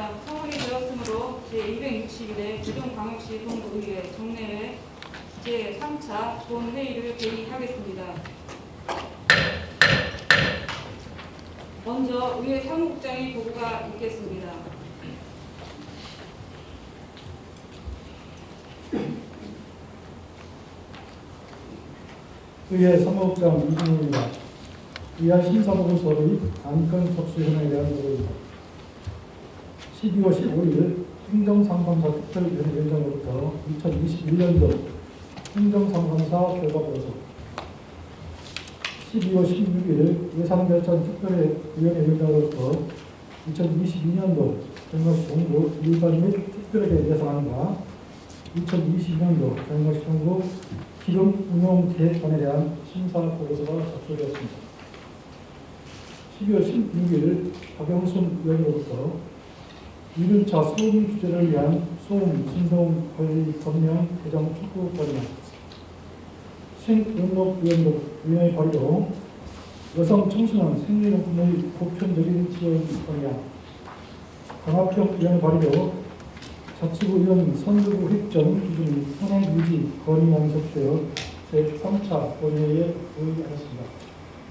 있습니다. 성원이 되었으므로 제260일에 대전광역시 동구의회 정례회 제3차 본회의를 개의하겠습니다. 먼저 의회 사무국장의 보고가 있겠습니다. 의회 사무국장 이준호입니다. 위안 심사보고서의 안건 접수현황에 대한 보고입니다. 12월 15일 행정상담사 특별위원회장으로부터 2021년도 행정상담사 결과보고서, 12월 16일 예산결산특별위원회장으로부터 2022년도 경북시 동구 일반 및 특별회계 예산안과 2022년도 경북시 동구 기금 운용 계획안에 대한 심사 보고서가 접수되었습니다. 12월 16일 박영순 의원으로부터 1일차 소음 규제를 위한 소음 진동 관리 검령 개정 촉구 건의안, 신은록위원회 발의로 여성 청소년 생리용품의 보편적인 지원 건의안, 강학형 위원회 발의로 자치구 의원 선거구 획정 기준 현행 유지 건의안이 접수되어 제3차 본회의에 의의하였습니다.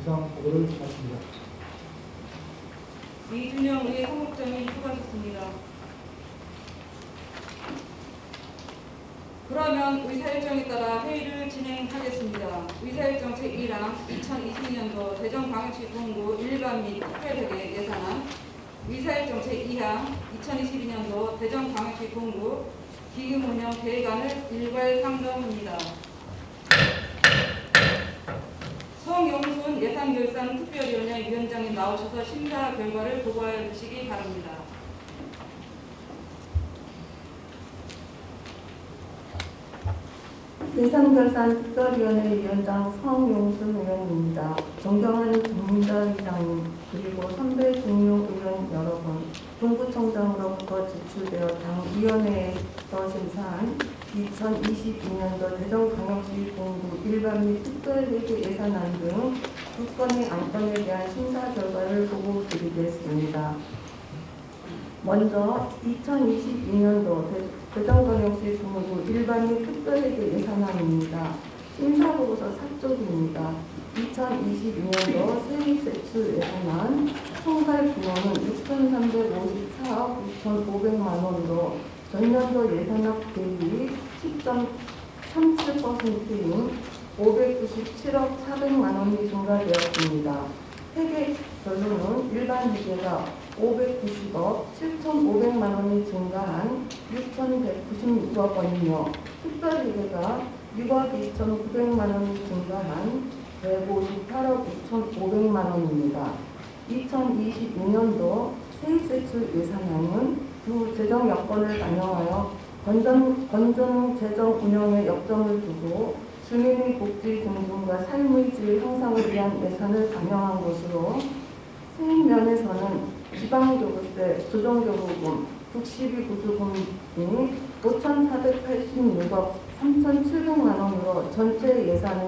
이상 보고를 마칩니다. 이준영 의회 사무국장님 수고하셨습니다. 그러면 의사일정에 따라 회의를 진행하겠습니다. 의사일정 제1항 2022년도 대전광역시 동구 일반 및 특별회계 예산안, 의사일정 제2항 2022년도 대전광역시 동구 기금운영 계획안을 일괄 상정합니다. 성용순 예산결산특별위원회 위원장님 나오셔서 심사 결과를 보고해 주시기 바랍니다. 예산결산특별위원회 위원장 성용순 의원입니다. 존경하는 김문자의장님, 그리고 선배 동료 의원 여러분, 동구청장으로부터 지출되어 당위원회에서 심사한 2022년도 대전광역시 동구 일반 및 특별회계 예산안 등 2건의 안건에 대한 심사 결과를 보고드리겠습니다. 먼저 2022년도 대전광역시 동구 일반 및 특별회계 예산안입니다. 심사보고서 4쪽입니다. 2022년도 세입세출 예산안 총괄 규모는 6,354억 9,500만 원으로 전년도 예산업 대비 10.37%인 597억 400만 원이 증가되었습니다. 회계 결론은 일반 회계가 590억 7,500만 원이 증가한 6,196억 원이며 특별회계가 6억 2,900만 원이 증가한 158억 2,500만 원입니다. 2022년도 세입세출 예산안은 두 재정 여건을 반영하여 건전 재정 운영에 역점을 두고 주민의 복지 증진과 삶의 질 향상을 위한 예산을 반영한 것으로 세입면에서는 지방교부세, 조정교부금, 국시비 구조금 등이 5,486억 3,700만 원으로 전체 예산의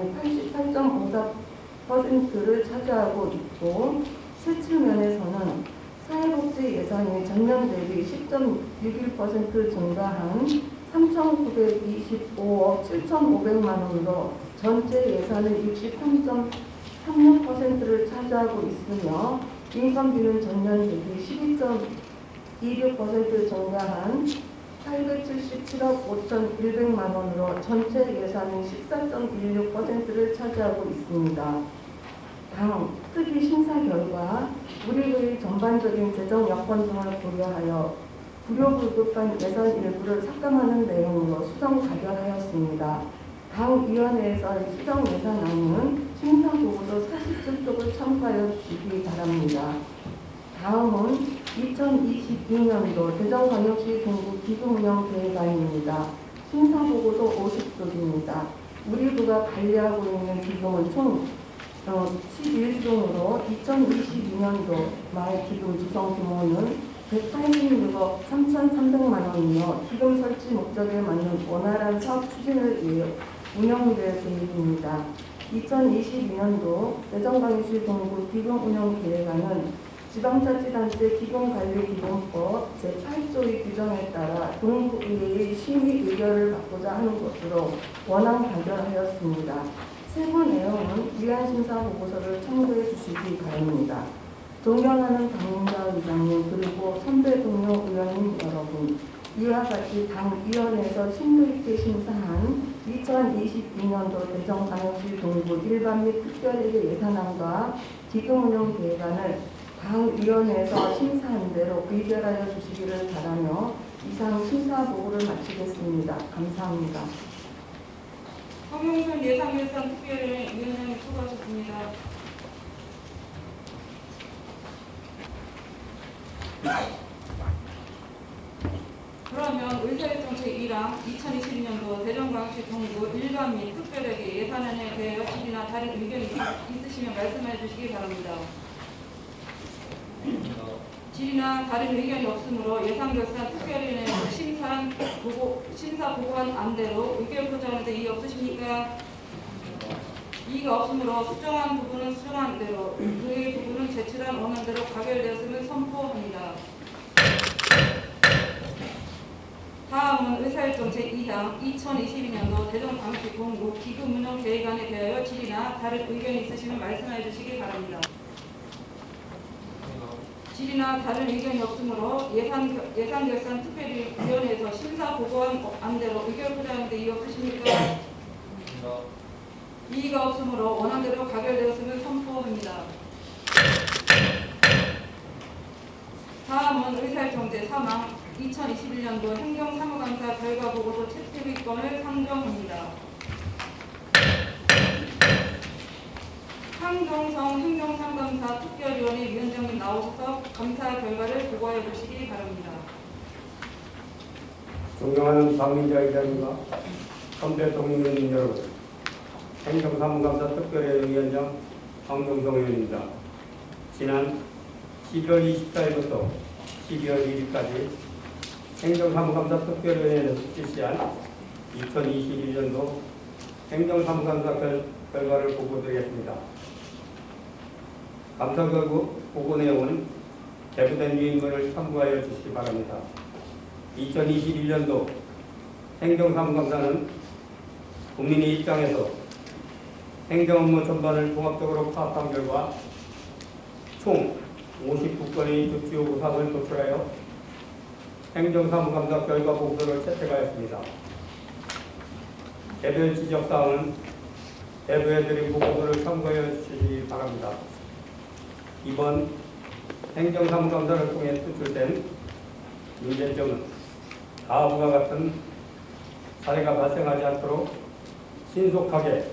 88.54%를 차지하고 있고, 세출면에서는 사회복지 예산이 전년 대비 10.61% 증가한 3,925억 7,500만 원으로 전체 예산의 63.36%를 차지하고 있으며, 인건비는 전년 대비 12.26% 증가한 877억 5,100만 원으로 전체 예산의 14.16%를 차지하고 있습니다. 당 특위 심사 결과 우리의 전반적인 재정 여건 등을 고려하여 불효불급한 예산 일부를 삭감하는 내용으로 수정 가결하였습니다. 당 위원회에서의 수정 예산안은 심사 보고서 47쪽을 참고하여 주시기 바랍니다. 다음은 2022년도 대전광역시 동구 기금운영 계획안입니다. 심사 보고서 50쪽입니다. 우리 부가 관리하고 있는 기금은 총 11종으로 2022년도 말 기금 구성 규모는 186억 3,300만 원이며 기금 설치 목적에 맞는 원활한 사업 추진을 위해 운영될 계획입니다. 2022년도 대전광역시 동구 기금 운영 계획안은 지방자치단체 기금관리기본법 제8조의 규정에 따라 동부의회의 심의 의결을 받고자 하는 것으로 원안 발견하였습니다. 세부 내용은 위안심사 보고서를 참고해 주시기 바랍니다. 존경하는 박민자 의장님 그리고 선배 동료 의원님 여러분, 이와 같이 당위원회에서 심도 있게 심사한 2022년도 대전광역시 동부 일반 및 특별회계 예산안과 기금운용 계획안을 당위원회에서 심사한 대로 의결하여 주시기를 바라며 이상 심사 보고를 마치겠습니다. 감사합니다. 황용선 예상예산 특별위원장님 수고하셨습니다. 그러면 의사일정책 1항 2022년도 대전광역시 동부 일반 및 특별회계 예산안에 대하여 질의나 다른 의견이 있으시면 말씀해 주시기 바랍니다. 질의나 다른 의견이 없으므로 예산결산 특별위원회에서 심사 보고한 안대로 의결 표정하는데 이의 없으십니까? 이의가 없으므로 수정한 부분은 수정한 대로, 그의 부분은 제출한 원안대로 가결되었음을 선포합니다. 다음은 의사일정 제2항 2022년도 대전광역시 동부 기금운용 계획안에 대하여 질의나 다른 의견이 있으시면 말씀해 주시기 바랍니다. 질의나 다른 의견이 없으므로 예산결산 특별위원회에서 심사 보고한 안대로 의결 표정하는데 이의 없으십니까? 이의가 없으므로 원안대로 가결되었음을 선포합니다. 다음은 의사일정 제3항 2021년도 행정사무감사 결과보고서 채택의건을 상정합니다. 황정성 행정상감사 특별위원회 위원장님 나오셔서 감사 결과를 보고해 주시기 바랍니다. 존경하는 박민자 의장님과 선배 동료님 여러분, 행정사무감사 특별회의 위원장 황정성 의원입니다. 지난 11월 24일부터 12월 1일까지 행정사무감사 특별회의에서 실시한 2021년도 행정사무감사 결과를 보고드리겠습니다. 감사 보고 내용은 개부된 유인물을 참고하여 주시기 바랍니다. 2021년도 행정사무감사는 국민의 입장에서 행정업무 전반을 종합적으로 파악한 결과 총 59건의 주요 사항을 도출하여 행정사무감사 결과 보고서를 채택하였습니다. 개별 지적사항은 대부해드린 보고서를 참고해 주시기 바랍니다. 이번 행정사무감사를 통해 투출된 문제점은 다음과 같은 사례가 발생하지 않도록 신속하게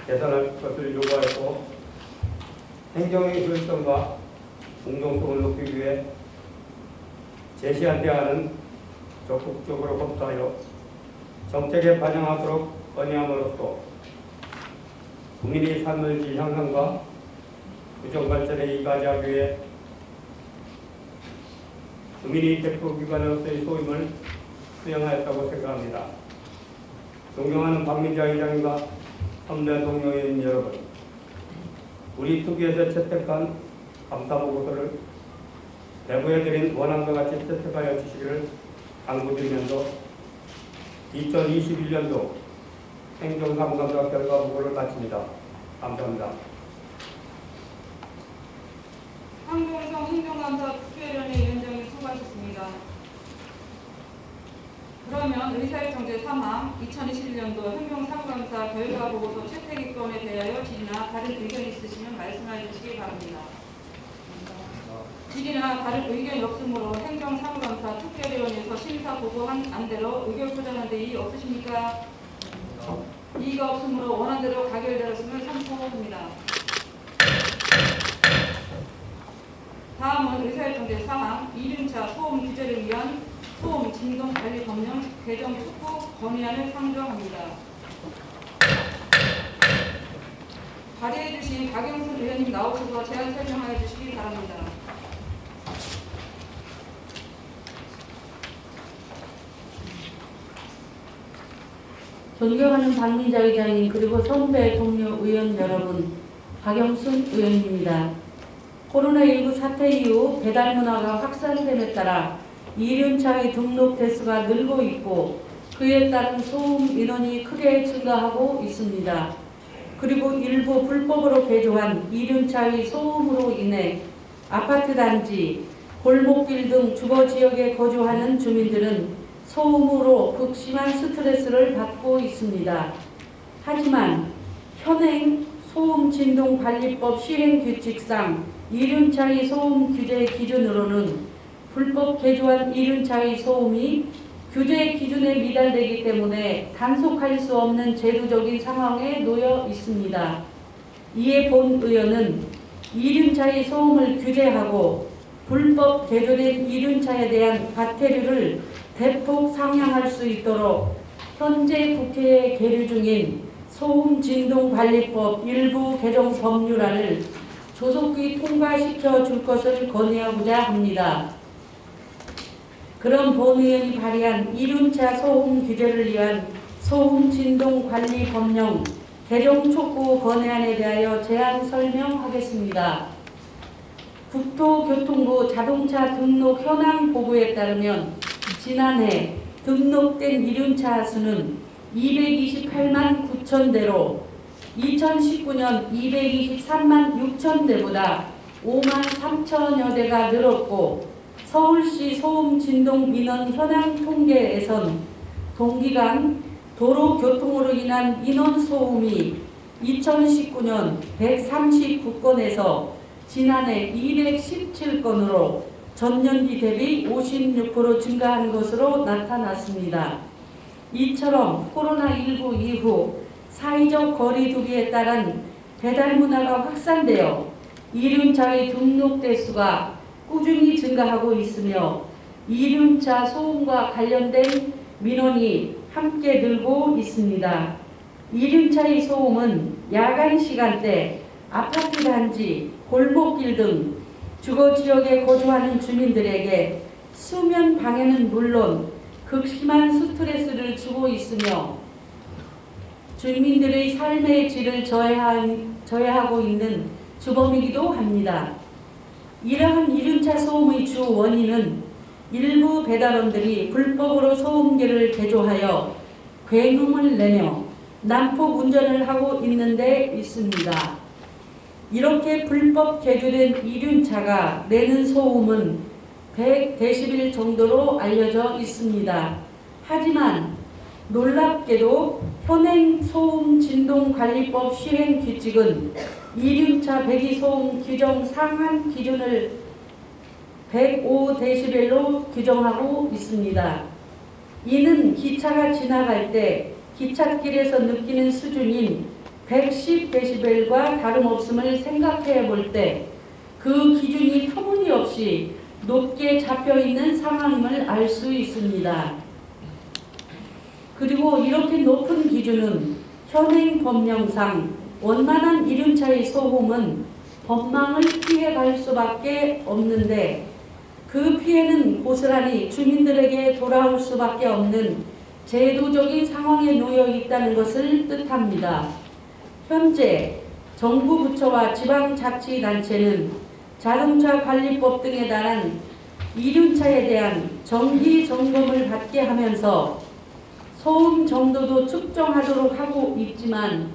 개선할 것을 요구하였고, 행정의 효율성과 공정성을 높이기 위해 제시한 대안은 적극적으로 검토하여 정책에 반영하도록 건의함으로써 국민의 삶의 질 향상과 구정발전에 이바지하기 위해 국민의 대표기관으로서의 소임을 수행하였다고 생각합니다. 존경하는 박민자 의장님과 선배 동료인 여러분, 우리 특위에서 채택한 감사보고서를 대부해드린 원안과 같이 채택하여 주시기를 당부드리면서 2021년도 행정사무감사 결과보고를 마칩니다. 감사합니다. 황정성 행정감사 특별위원회 위원장님 수고하셨습니다. 그러면 의사일정 제3항 2021년도 행정사무감사 결과보고서 채택의건에 대하여 질의나 다른 의견이 있으시면 말씀해 주시기 바랍니다. 질의나 다른 의견이 없으므로 행정사무감사 특별위원회에서 심사 보고한 안대로 의결 표정하는데 이의 없으십니까? 이의가 없으므로 원안대로 가결되었음을 선포합니다. 다음은 의사일정 제3항 2륜차 소음 규제를 위한 소음 진동 관리 법령 개정 촉구 건의안을 상정합니다. 발의해 주신 박영순 의원님 나오셔서 제안 설명하여 주시기 바랍니다. 존경하는 박민자 의장님 그리고 선배 동료 의원 여러분, 박영순 의원입니다. 코로나19 사태 이후 배달 문화가 확산됨에 따라 이륜차의 등록 대수가 늘고 있고 그에 따른 소음 인원이 크게 증가하고 있습니다. 그리고 일부 불법으로 개조한 이륜차의 소음으로 인해 아파트 단지, 골목길 등 주거 지역에 거주하는 주민들은 소음으로 극심한 스트레스를 받고 있습니다. 하지만 현행 소음진동관리법 시행규칙상 이륜차의 소음 규제 기준으로는 불법 개조한 이륜차의 소음이 규제 기준에 미달되기 때문에 단속할 수 없는 제도적인 상황에 놓여 있습니다. 이에 본 의원은 이륜차의 소음을 규제하고 불법 개조된 이륜차에 대한 과태료를 대폭 상향할 수 있도록 현재 국회에 계류 중인 소음진동관리법 일부 개정 법률안을 조속히 통과시켜 줄 것을 건의하고자 합니다. 그런 본 의원이 발의한 이륜차 소음 규제를 위한 소음진동관리법령 개정 촉구 건의안에 대하여 제안 설명하겠습니다. 국토교통부 자동차 등록 현황 보고에 따르면 지난해 등록된 이륜차 수는 228만 9천 대로 2019년 223만 6천 대보다 5만 3천여 대가 늘었고 서울시 소음진동 민원 현황 통계에선 동기간 도로교통으로 인한 인원소음이 2019년 139건에서 지난해 217건으로 전년기 대비 56% 증가한 것으로 나타났습니다. 이처럼 코로나19 이후 사회적 거리두기에 따른 배달 문화가 확산되어 이륜차의 등록 대수가 꾸준히 증가하고 있으며 이륜차 소음과 관련된 민원이 함께 늘고 있습니다. 이륜차의 소음은 야간 시간대 아파트 단지, 골목길 등 주거지역에 거주하는 주민들에게 수면 방해는 물론 극심한 스트레스를 주고 있으며 주민들의 삶의 질을 저해하고 있는 주범이기도 합니다. 이러한 이륜차 소음의 주 원인은 일부 배달원들이 불법으로 소음기를 개조하여 굉음을 내며 난폭 운전을 하고 있는 데 있습니다. 이렇게 불법 개조된 이륜차가 내는 소음은 100데시벨 정도로 알려져 있습니다. 하지만 놀랍게도 현행 소음진동관리법 시행규칙은 이륜차 배기소음 규정 상한 기준을 105데시벨로 규정하고 있습니다. 이는 기차가 지나갈 때 기찻길에서 느끼는 수준인 110데시벨과 다름없음을 생각해 볼 때 그 기준이 터무니없이 높게 잡혀 있는 상황임을 알 수 있습니다. 그리고 이렇게 높은 기준은 현행 법령상 원만한 이륜차의 소음은 법망을 피해갈 수밖에 없는데 그 피해는 고스란히 주민들에게 돌아올 수밖에 없는 제도적인 상황에 놓여 있다는 것을 뜻합니다. 현재 정부 부처와 지방자치단체는 자동차관리법 등에 따른 이륜차에 대한 정기 점검을 받게 하면서 소음 정도도 측정하도록 하고 있지만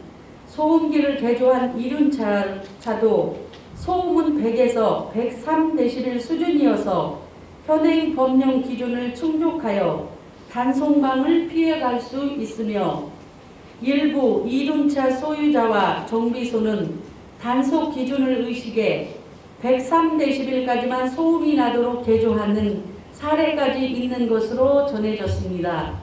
소음기를 개조한 이륜차도 소음은 100에서 103데시벨 수준이어서 현행 법령 기준을 충족하여 단속망을 피해갈 수 있으며 일부 이륜차 소유자와 정비소는 단속 기준을 의식해 103데시벨까지만 소음이 나도록 개조하는 사례까지 있는 것으로 전해졌습니다.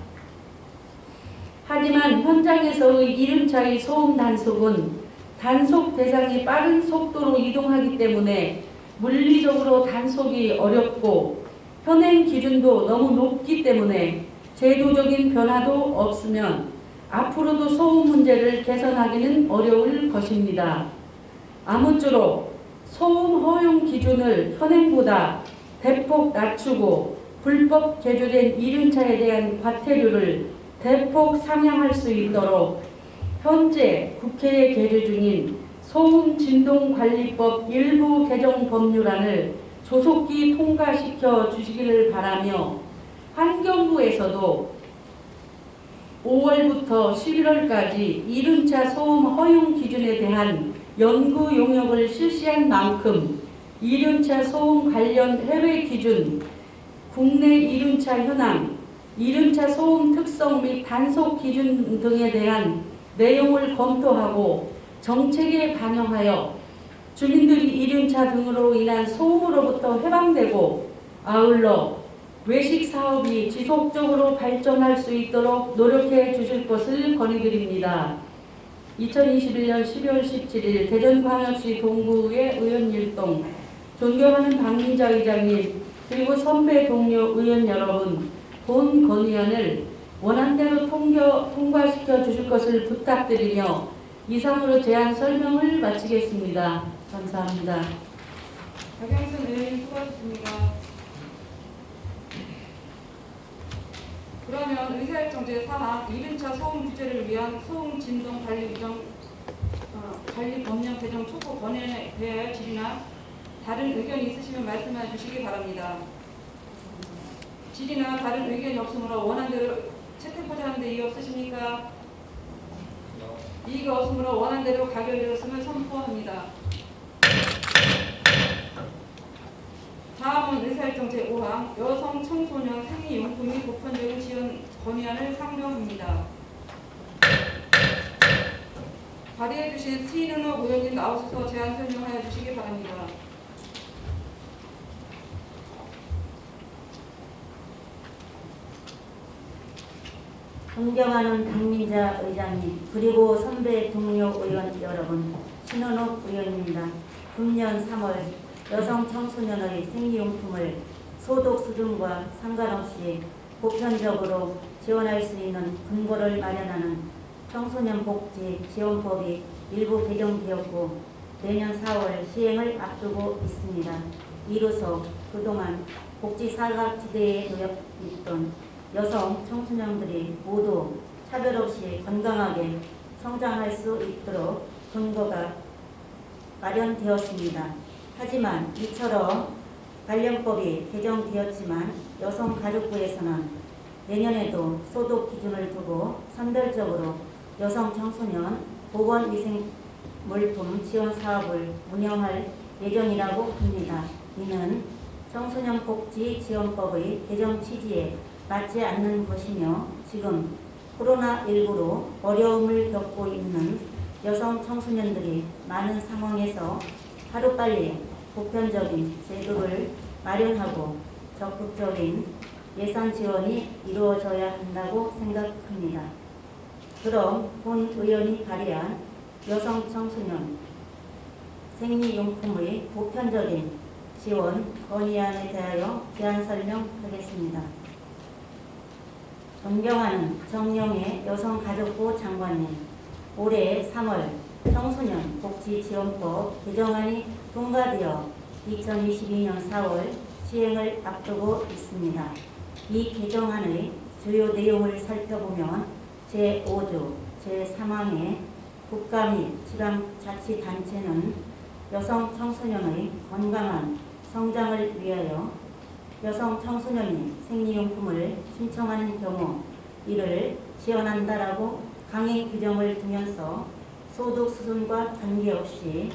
하지만 현장에서의 이륜차의 소음 단속은 단속 대상이 빠른 속도로 이동하기 때문에 물리적으로 단속이 어렵고 현행 기준도 너무 높기 때문에 제도적인 변화도 없으면 앞으로도 소음 문제를 개선하기는 어려울 것입니다. 아무쪼록 소음 허용 기준을 현행보다 대폭 낮추고 불법 개조된 이륜차에 대한 과태료를 대폭 상향할 수 있도록 현재 국회에 계류 중인 소음진동관리법 일부 개정 법률안을 조속히 통과시켜 주시기를 바라며 환경부에서도 5월부터 11월까지 이륜차 소음 허용 기준에 대한 연구 용역을 실시한 만큼 이륜차 소음 관련 해외 기준, 국내 이륜차 현황, 이륜차 소음 특성 및 단속 기준 등에 대한 내용을 검토하고 정책에 반영하여 주민들이 이륜차 등으로 인한 소음으로부터 해방되고 아울러 외식 사업이 지속적으로 발전할 수 있도록 노력해 주실 것을 건의드립니다. 2021년 12월 17일 대전광역시 동구의 의원일동, 존경하는 박민자 의장님 그리고 선배 동료 의원 여러분, 본 건의안을 원안대로 통과시켜 주실 것을 부탁드리며 이상으로 제안 설명을 마치겠습니다. 감사합니다. 박영선 의원님 수고하셨습니다. 그러면 의사일정 제3항 이륜차 소음 규제를 위한 소음 진동 관리 관리 법령 개정 촉구 권한에 대하여 질의나 다른 의견이 있으시면 말씀해 주시기 바랍니다. 질의나 다른 의견이 없으므로 원안대로 채택하자 하는데 이의 없으십니까? 이의가 없으므로 원안대로 가결되었음을 선포합니다. 다음은 의사일정 제5항 여성 청소년 생리용품 및 보편적인 지원 건의안을 상정합니다. 발의해 주신 시인은옥 의원님 나오셔서 제안 설명하여 주시기 바랍니다. 존경하는 박민자 의장님 그리고 선배 동료 의원 여러분, 신은옥 의원입니다. 금년 3월 여성 청소년의 생리용품을 소득 수준과 상관없이 보편적으로 지원할 수 있는 근거를 마련하는 청소년 복지 지원법이 일부 개정되었고 내년 4월 시행을 앞두고 있습니다. 이로써 그동안 복지 사각지대에 놓여 있던 여성 청소년들이 모두 차별 없이 건강하게 성장할 수 있도록 근거가 마련되었습니다. 하지만 이처럼 관련법이 개정되었지만 여성가족부에서는 내년에도 소득 기준을 두고 선별적으로 여성 청소년 보건위생물품 지원 사업을 운영할 예정이라고 합니다. 이는 청소년 복지 지원법의 개정 취지에 맞지 않는 것이며 지금 코로나19로 어려움을 겪고 있는 여성 청소년들이 많은 상황에서 하루빨리 보편적인 제도를 마련하고 적극적인 예산 지원이 이루어져야 한다고 생각합니다. 그럼 본 의원이 발의한 여성 청소년 생리용품의 보편적인 지원 건의안에 대하여 제안 설명하겠습니다. 존경하는 정영애 여성가족부 장관님, 올해 3월 청소년 복지지원법 개정안이 통과되어 2022년 4월 시행을 앞두고 있습니다. 이 개정안의 주요 내용을 살펴보면 제5조 제3항에 국가 및 지방자치단체는 여성 청소년의 건강한 성장을 위하여 여성 청소년이 생리용품을 신청하는 경우 이를 지원한다라고 강행 규정을 두면서 소득 수준과 관계없이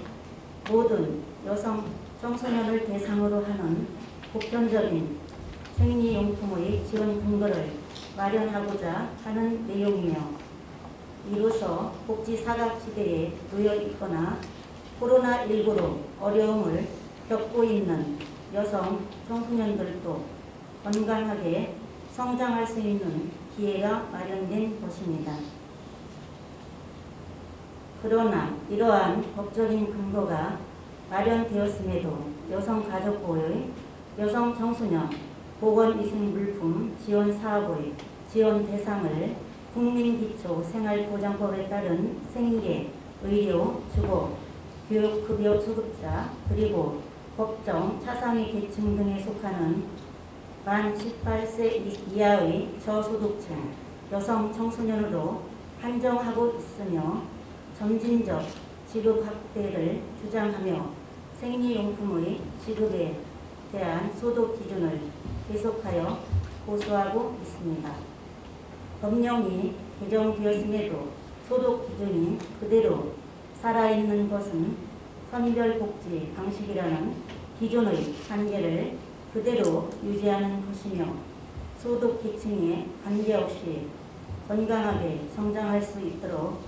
모든 여성 청소년을 대상으로 하는 보편적인 생리용품의 지원 근거를 마련하고자 하는 내용이며 이로써 복지 사각지대에 놓여 있거나 코로나19로 어려움을 겪고 있는 여성 청소년들도 건강하게 성장할 수 있는 기회가 마련된 것입니다. 그러나 이러한 법적인 근거가 마련되었음에도 여성가족부의 여성 청소년 보건위생물품 지원 사업의 지원 대상을 국민기초생활보장법에 따른 생계, 의료, 주거, 교육급여 수급자 그리고 법정 차상위 계층 등에 속하는 만 18세 이하의 저소득층 여성 청소년으로 한정하고 있으며 점진적 지급 확대를 주장하며 생리용품의 지급에 대한 소득 기준을 계속하여 고수하고 있습니다. 법령이 개정되었음에도 소득 기준이 그대로 살아있는 것은 선별복지 방식이라는 기존의 한계를 그대로 유지하는 것이며 소득 계층에 관계없이 건강하게 성장할 수 있도록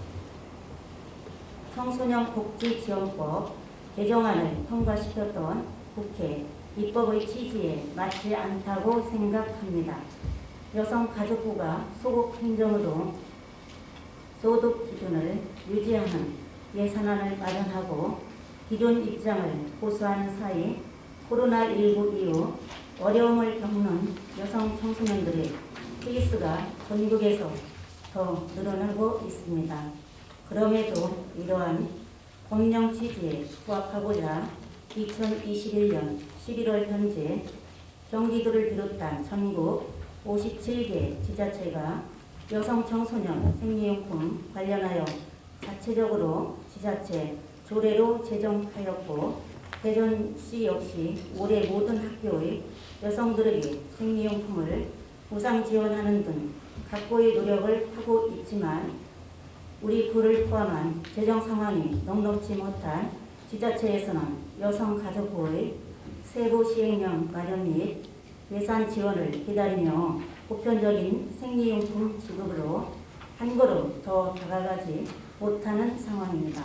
청소년 복지지원법 개정안을 통과시켰던 국회 입법의 취지에 맞지 않다고 생각합니다. 여성가족부가 소급 행정으로 소득 기준을 유지하는 예산안을 마련하고 기존 입장을 고수하는 사이 코로나19 이후 어려움을 겪는 여성 청소년들의 케이스가 전국에서 더 늘어나고 있습니다. 그럼에도 이러한 법령 취지에 부합하고자 2021년 11월 현재 경기도를 비롯한 전국 57개 지자체가 여성 청소년 생리용품 관련하여 자체적으로 지자체 조례로 제정하였고 대전시 역시 올해 모든 학교의 여성들에게 생리용품을 무상 지원하는 등 각고의 노력을 하고 있지만 우리 구를 포함한 재정 상황이 넉넉지 못한 지자체에서는 여성가족부의 세부 시행령 마련 및 예산 지원을 기다리며 보편적인 생리용품 지급으로 한 걸음 더 다가가지 못하는 상황입니다.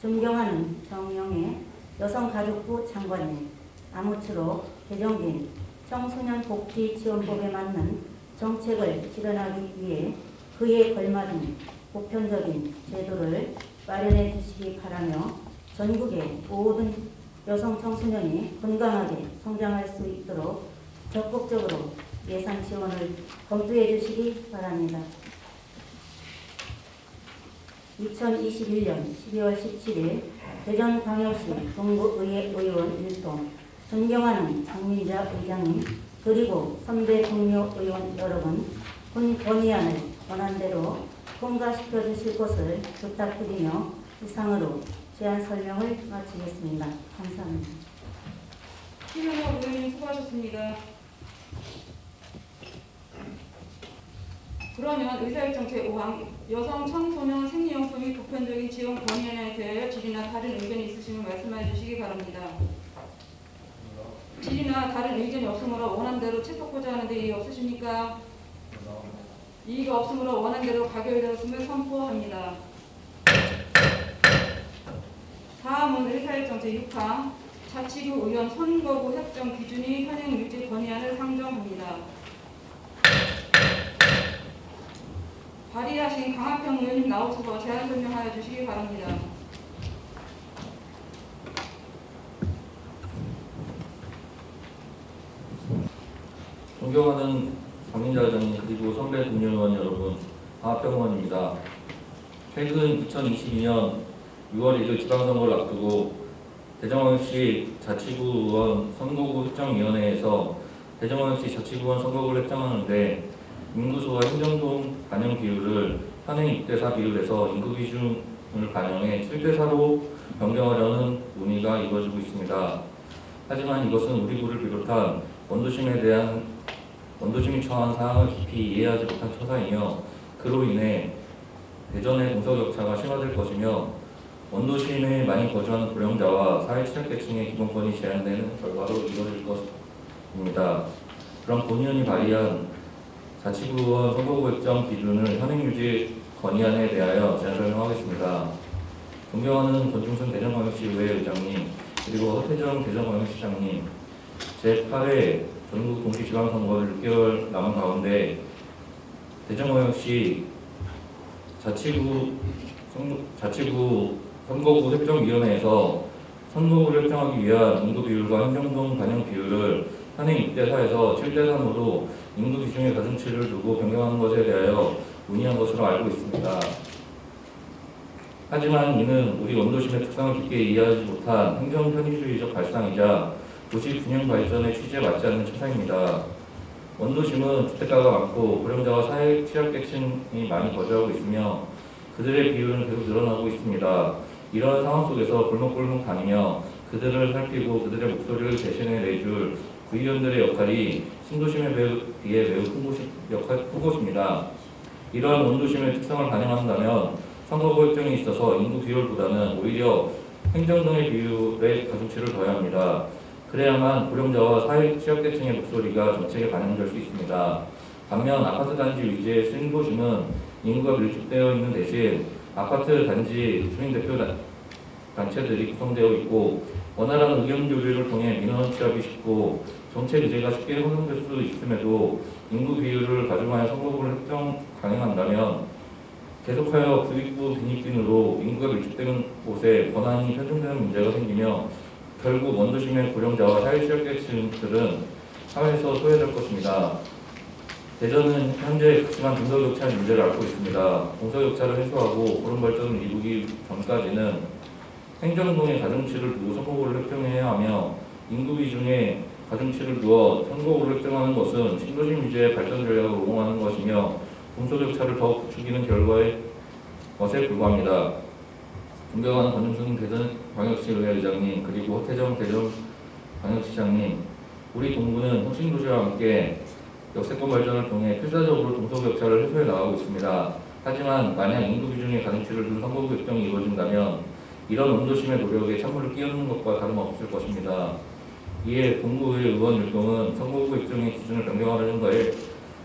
존경하는 정영애 여성가족부 장관님, 아무쪼록 개정된 청소년 복지 지원법에 맞는 정책을 실현하기 위해 그에 걸맞은 보편적인 제도를 마련해 주시기 바라며 전국의 모든 여성 청소년이 건강하게 성장할 수 있도록 적극적으로 예산 지원을 검토해 주시기 바랍니다. 2021년 12월 17일 대전광역시 동구의회 의원 일동 존경하는 장민자 의장님 그리고 선배 동료 의원 여러분 군 건의안을 권한대로 통과시켜 주실 것을 부탁드리며 이상으로 제안 설명을 마치겠습니다. 감사합니다. 김현욱 의원님 수고하셨습니다. 그러면 의사일정 제5항 여성 청소년 생리용품이 보편적인 지원 권한에 대하여 질의나 다른 의견이 있으시면 말씀해 주시기 바랍니다. 질의나 다른 의견이 없으므로 원안대로 채택하고자 하는데 이의 없으십니까? 이의가 없으므로 원안대로 가결되었음을 선포합니다. 다음은 의사일정 제6항 자치구 의원 선거구 획정 기준이 현행 유지 건의안을 상정합니다. 발의하신 강학평 의원님 나오셔서 제안 설명하여 주시기 바랍니다. 존경하는 장민자 의장님 그리고 선배 동료 의원 여러분, 강학평 의원입니다. 최근 2022년 6월 1일 지방선거를 앞두고 대전광역시 자치구 의원 선거구 획정위원회에서 대전광역시 자치구 의원 선거구를 획정하는데 인구수와 행정동 반영 비율을 현행 6대4 비율에서 인구 기준을 반영해 7대4로 변경하려는 논의가 이루어지고 있습니다. 하지만 이것은 우리 구를 비롯한 원도심이 처한 사항을 깊이 이해하지 못한 처사이며 그로 인해 대전의 동서격차가 심화될 것이며 원도심에 많이 거주하는 고령자와 사회 취약계층의 기본권이 제한되는 결과로 이루어질 것입니다. 그럼 본의원이 발의한 자치구 의원 선거구 획정 기준을 현행 유지 건의안에 대하여 제안 설명하겠습니다. 존경하는 권중순 대전광역시의회 의장님 그리고 허태정 대전광역시장님, 제8회 전국 동시지방선거를 6개월 남은 가운데 대전광역시 자치구 선거구 획정위원회에서 선거구를 획정하기 위한 인구 비율과 행정동 반영 비율을 현행 6대4에서 7대3으로 인구 기준의 가중치를 두고 변경하는 것에 대하여 문의한 것으로 알고 있습니다. 하지만 이는 우리 원도심의 특성을 깊게 이해하지 못한 행정 편의주의적 발상이자 도시 균형 발전의 취지에 맞지 않는 처사입니다. 원도심은 주택가가 많고 고령자와 사회 취약계층이 많이 거주하고 있으며 그들의 비율은 계속 늘어나고 있습니다. 이러한 상황 속에서 골목골목 다니며 그들을 살피고 그들의 목소리를 대신해 내줄 구의원들의 역할이 신도심에 비해 매우 큰 곳입니다. 이러한 원도심의 특성을 반영한다면 선거구 획정에 있어서 인구 비율보다는 오히려 행정 등의 비율에 가중치를 둬야 합니다. 그래야만 고령자와 사회 취약계층의 목소리가 정책에 반영될 수 있습니다. 반면 아파트 단지 위주의 신도심은 인구가 밀집되어 있는 대신 아파트 단지 주민대표 단체들이 구성되어 있고 원활한 의견 교류를 통해 민원 취합이 쉽고 정책 의제가 쉽게 형성될 수 있음에도 인구 비율을 가중하여 선거구를 획정 강행한다면 계속하여 부익부 빈익빈으로 인구가 밀집되는 곳에 권한이 편중되는 문제가 생기며 결국 원도심의 고령자와 사회취약계층들은 사회에서 소외될 것입니다. 대전은 현재 그치만 동서격차의 문제를 앓고 있습니다. 동서격차를 해소하고 그런 발전을 이루기 전까지는 행정동의 가중치를 두고 선거구를 획정해야 하며 인구 비중에 가중치를 두어 선거구를 획정하는 것은 신도심 위주의 발전 전략을 옹호하는 것이며 동서격차를 더욱 부추기는 것에 불과합니다. 존경하는 권준승 대전광역시의회 의장님 그리고 허태정 대전광역시장님, 우리 동구는 혁신도시와 함께 역세권 발전을 통해 필사적으로 동서격차를 해소해 나가고 있습니다. 하지만 만약 인구 비중의 가중치를 둔 선거구 획정이 이루어진다면 이런 원도심의 노력에 찬물을 끼얹는 것과 다름없을 것입니다. 이에 동구의 의원 율동은 선거구 획정의 기준을 변경하려는 것에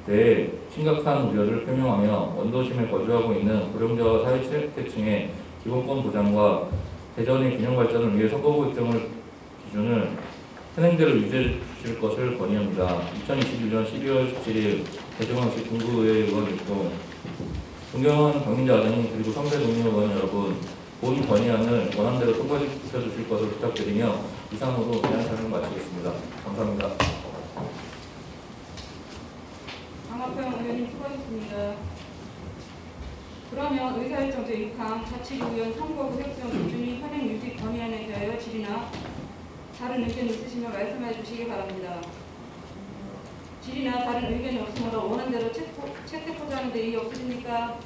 대해 심각한 우려를 표명하며 원도심에 거주하고 있는 고령자와 사회취약계층의 기본권 보장과 대전의 균형 발전을 위해 선거구 획정을 기준을 현행대로 유지해 주실 것을 건의합니다. 2021년 12월 17일 대전광역시 동구의회 의원 율동. 존경하는 박민자 의장님 그리고 선배 동료 의원 여러분, 본 건의안을 원안대로 통과시켜 주실 것을 부탁드리며 이상으로 대한 설명 마치겠습니다. 감사합니다. 강화평 의원님 수고하셨습니다. 그러면 의사일정 제6항 자치구의원 선거구 획정 기준이 현행 유지 건의안에 대하여 질의나 다른 의견 있으시면 말씀해 주시기 바랍니다. 질의나 다른 의견이 없으므로 원안대로 채택 포장하는 데 이의 없으십니까?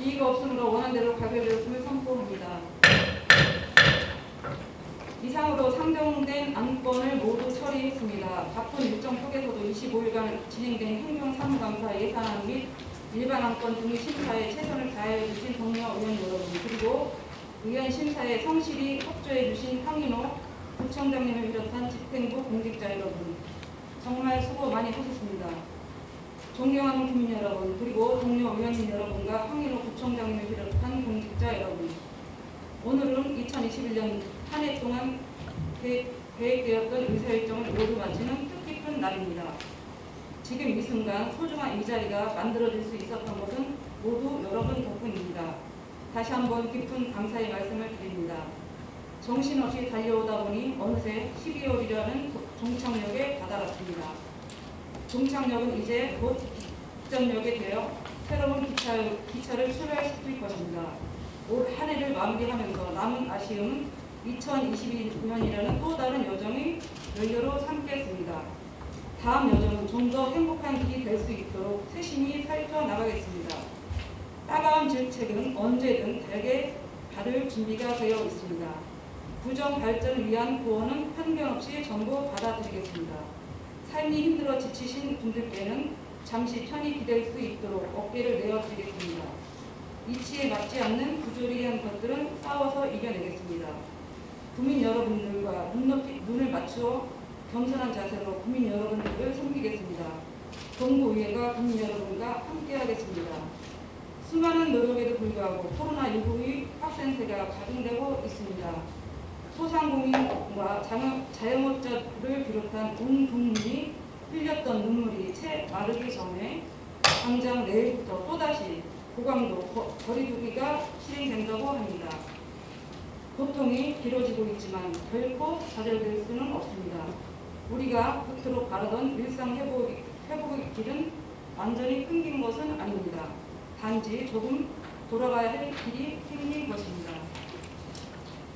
이의가 없으므로 원안대로 가결되었음을 선포합니다. 이상으로 상정된 안건을 모두 처리했습니다. 바쁜 일정 속에서도 25일간 진행된 행정사무감사 예산안 및 일반 안건 등의 심사에 최선을 다해 주신 동료 의원 여러분, 그리고 의원 심사에 성실히 협조해 주신 황인호 구청장님을 비롯한 집행부 공직자 여러분, 정말 수고 많이 하셨습니다. 존경하는 국민 여러분, 그리고 동료 의원님 여러분과 황인호 구청장님을 비롯한 공직자 여러분, 오늘은 2021년 한 해 동안 계획되었던 의사일정을 모두 마치는 뜻깊은 날입니다. 지금 이 순간 소중한 이 자리가 만들어질 수 있었던 것은 모두 여러분 덕분입니다. 다시 한번 깊은 감사의 말씀을 드립니다. 정신없이 달려오다 보니 어느새 12월이라는 종착역에 다다랐습니다. 종착역은 이제 곧 직전역에 되어 새로운 기차를 출발시킬 것입니다. 올 한 해를 마무리하면서 남은 아쉬움은 2022년이라는 또 다른 여정의 연료로 삼겠습니다. 다음 여정은 좀 더 행복한 길이 될 수 있도록 세심히 살펴나가겠습니다. 따가운 질책은 언제든 달게 받을 준비가 되어 있습니다. 구정 발전을 위한 구호는 편견 없이 전부 받아들이겠습니다. 삶이 힘들어 지치신 분들께는 잠시 편히 기댈 수 있도록 어깨를 내어드리겠습니다. 이치에 맞지 않는 부조리한 것들은 싸워서 이겨내겠습니다. 국민 여러분들과 눈을 맞추어 겸손한 자세로 국민 여러분들을 섬기겠습니다. 동구의회가 국민 여러분과 함께하겠습니다. 수많은 노력에도 불구하고 코로나19의 확산세가 가중되고 있습니다. 소상공인과 자영업자를 비롯한 온 국민이 흘렸던 눈물이 채 마르기 전에 당장 내일부터 또다시 고강도 거리두기가 실행된다고 합니다. 고통이 길어지고 있지만 결코 좌절될 수는 없습니다. 우리가 그토록 바라던 일상 회복의 길은 완전히 끊긴 것은 아닙니다. 단지 조금 돌아가야 할 길이 생긴 것입니다.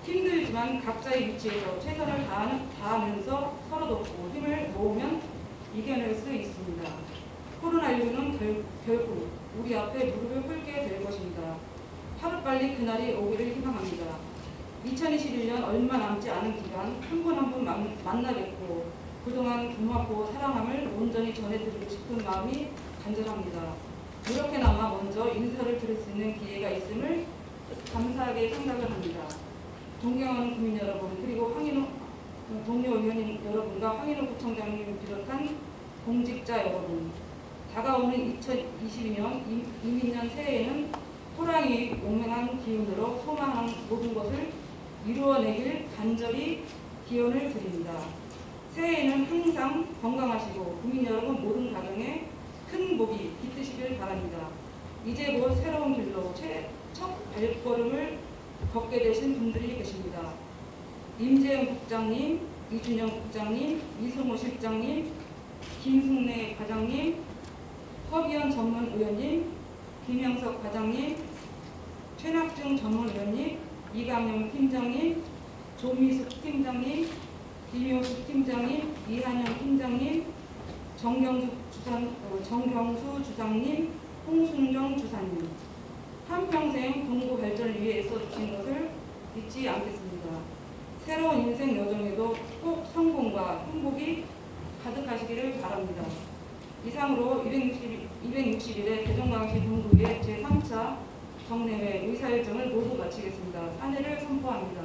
힘들지만 각자의 위치에서 최선을 다하면서 서로 돕고 힘을 모으면 이겨낼 수 있습니다. 코로나19는 결국 우리 앞에 무릎을 꿇게 될 것입니다. 하루빨리 그날이 오기를 희망합니다. 얼마 남지 않은 기간 한 분 한 분 만나 뵙고 그동안 고맙고 사랑함을 온전히 전해드리고 싶은 마음이 간절합니다. 이렇게나마 먼저 인사를 드릴 수 있는 기회가 있음을 감사하게 생각을 합니다. 존경하는 국민 여러분, 그리고 황인호 동료 의원님 여러분과 황인호 구청장님을 비롯한 공직자 여러분, 다가오는 2022년 이민년 새해에는 호랑이 용맹한 기운으로 소망하는 모든 것을 이루어내길 간절히 기원을 드립니다. 새해에는 항상 건강하시고 국민 여러분 모든 가정에 큰 복이 깃드시길 바랍니다. 이제 곧 새로운 길로 첫 발걸음을 걷게 되신 분들이 계십니다. 임재영 국장님, 이준영 국장님, 이승호 실장님, 김승래 과장님, 허기현 전문의원님, 김영석 과장님, 최낙중 전문의원님, 이강영 팀장님, 조미숙 팀장님, 김효숙 팀장님, 이한영 팀장님, 정경수 주상님, 홍순정 주사님, 한평생 동구 발전을 위해 애써주신 것을 잊지 않겠습니다. 새로운 인생 여정에도 꼭 성공과 행복이 가득하시기를 바랍니다. 이상으로 261회 대전광역시 동구의 제3차 정례회 의사일정을 모두 마치겠습니다. 사례를 선포합니다.